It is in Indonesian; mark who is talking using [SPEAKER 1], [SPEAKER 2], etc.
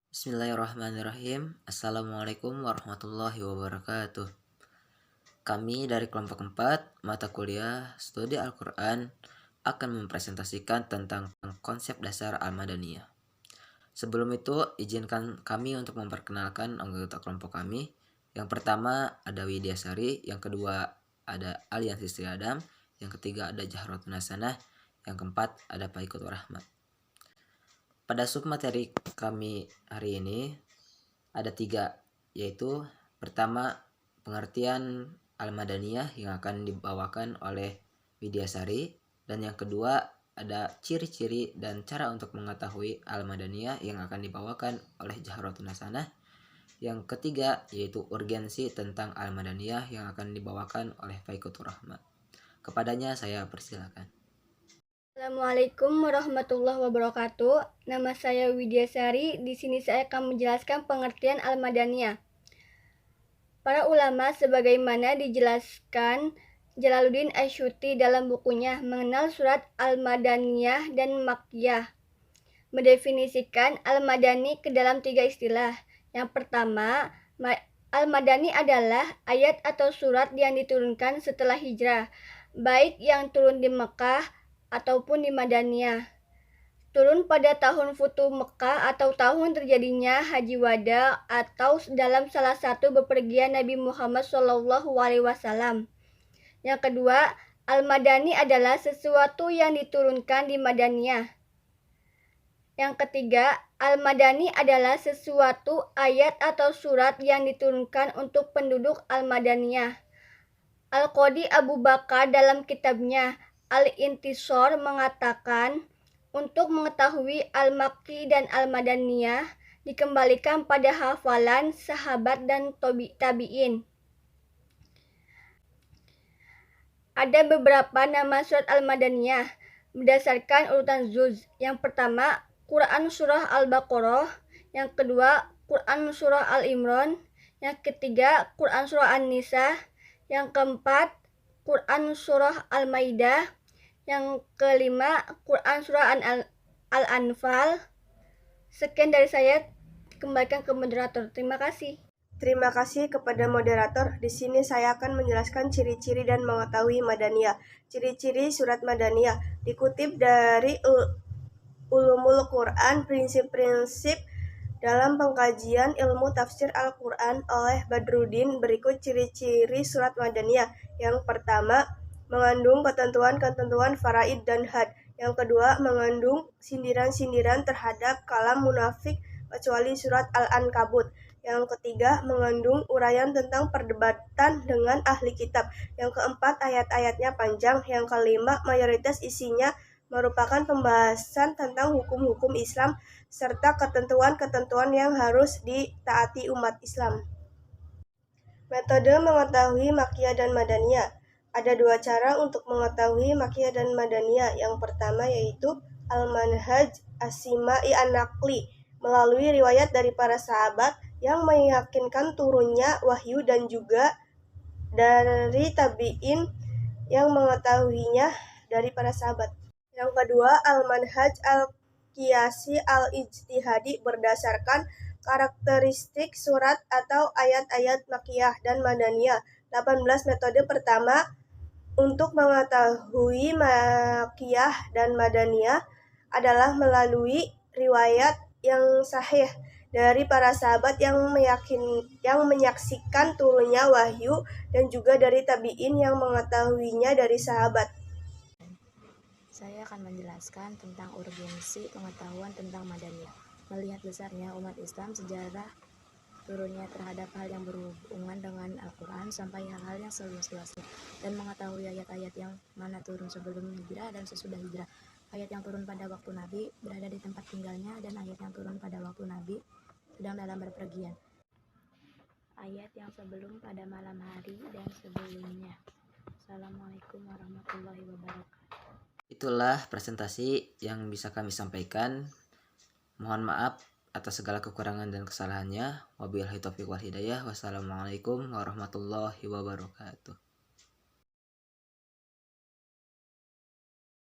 [SPEAKER 1] Bismillahirrahmanirrahim. Assalamualaikum warahmatullahi wabarakatuh. Kami dari kelompok 4 mata kuliah Studi Al-Quran akan mempresentasikan tentang konsep dasar Al-Madaniyah. Sebelum itu, izinkan kami untuk memperkenalkan anggota kelompok kami. Yang pertama ada Widya Sari, yang kedua ada Aliansi Sri Adam, yang ketiga ada Jahratun Hasanah, yang keempat ada Paikut Rahmat. Pada submateri kami hari ini ada 3, yaitu pertama pengertian Al-Madaniyah yang akan dibawakan oleh Widya Sari, dan yang kedua ada ciri-ciri dan cara untuk mengetahui Al-Madaniyah yang akan dibawakan oleh Jahratun Hasanah. Yang ketiga yaitu urgensi tentang Al-Madaniyah yang akan dibawakan oleh Faikutur Rahmat. Kepadanya saya persilakan.
[SPEAKER 2] Assalamualaikum warahmatullahi wabarakatuh. Nama saya Widya Sari. Di sini saya akan menjelaskan pengertian Al-Madaniyah. Para ulama sebagaimana dijelaskan Jalaluddin Asyuti dalam bukunya Mengenal Surat Al-Madaniyah dan Makkiyah, mendefinisikan Al-Madani ke dalam 3 istilah. Yang pertama, Al-Madani adalah ayat atau surat yang diturunkan setelah hijrah, baik yang turun di Mekah ataupun di Madaniyah. Turun pada tahun Futuh Mekah atau tahun terjadinya Haji Wada atau dalam salah satu bepergian Nabi Muhammad SAW. Yang kedua, Al-Madani adalah sesuatu yang diturunkan di Madaniyah. Yang ketiga, Al-Madani adalah sesuatu ayat atau surat yang diturunkan untuk penduduk Al-Madaniyah. Al-Qadi Abu Bakar dalam kitabnya Al-Intisor mengatakan, untuk mengetahui Al-Makki dan Al-Madaniyah dikembalikan pada hafalan sahabat dan tabi'in. Ada beberapa nama surat Al-Madaniyah berdasarkan urutan juz. Yang pertama, Quran Surah Al-Baqarah. Yang kedua, Quran Surah Al-Imran. Yang ketiga, Quran Surah An-Nisa. Yang keempat, Quran Surah Al-Maidah. Yang kelima, Quran Surah Al-Anfal. Sekian dari saya, kembalikan ke moderator. Terima kasih.
[SPEAKER 3] Terima kasih kepada moderator. Di sini saya akan menjelaskan ciri-ciri dan mengetahui Madaniyah. Ciri-ciri surat Madaniyah dikutip dari Ulumul Quran, prinsip-prinsip dalam pengkajian ilmu tafsir Al-Quran oleh Badruddin. Berikut ciri-ciri surat Madaniyah. Yang pertama, mengandung ketentuan-ketentuan faraid dan had. Yang kedua, mengandung sindiran-sindiran terhadap kalam munafik kecuali surat Al-Ankabut. Yang ketiga, mengandung uraian tentang perdebatan dengan ahli kitab. Yang keempat, ayat-ayatnya panjang. Yang kelima, mayoritas isinya merupakan pembahasan tentang hukum-hukum Islam serta ketentuan-ketentuan yang harus ditaati umat Islam. Metode mengetahui Makkiyah dan Madaniyah. Ada 2 cara untuk mengetahui Makkiyah dan Madaniyah. Yang pertama yaitu Al-Manhaj As-Sima'i An-Naqli, melalui riwayat dari para sahabat yang meyakinkan turunnya wahyu, dan juga dari tabi'in yang mengetahuinya dari para sahabat. Yang kedua, Al-Manhaj Al-Qiyasi Al-Ijtihadi, berdasarkan karakteristik surat atau ayat-ayat Makkiyah dan Madaniyah. 18 metode pertama untuk mengetahui Makkiyah dan Madaniyah adalah melalui riwayat yang sahih dari para sahabat yang menyaksikan turunnya wahyu, dan juga dari tabi'in yang mengetahuinya dari sahabat.
[SPEAKER 4] Saya akan menjelaskan tentang urgensi pengetahuan tentang Madaniyah. Melihat besarnya umat Islam, sejarah turunnya terhadap hal yang berhubungan dengan Al-Quran sampai hal-hal yang seluas-luasnya, dan mengetahui ayat-ayat yang mana turun sebelum hijrah dan sesudah hijrah, ayat yang turun pada waktu Nabi berada di tempat tinggalnya, dan ayat yang turun pada waktu Nabi sedang dalam berpergian, ayat yang sebelum pada malam hari dan sebelumnya. Assalamualaikum warahmatullahi wabarakatuh.
[SPEAKER 1] Itulah presentasi yang bisa kami sampaikan. Mohon maaf atas segala kekurangan dan kesalahannya. Wabillahi taufiq wal hidayah. Wassalamualaikum warahmatullahi wabarakatuh.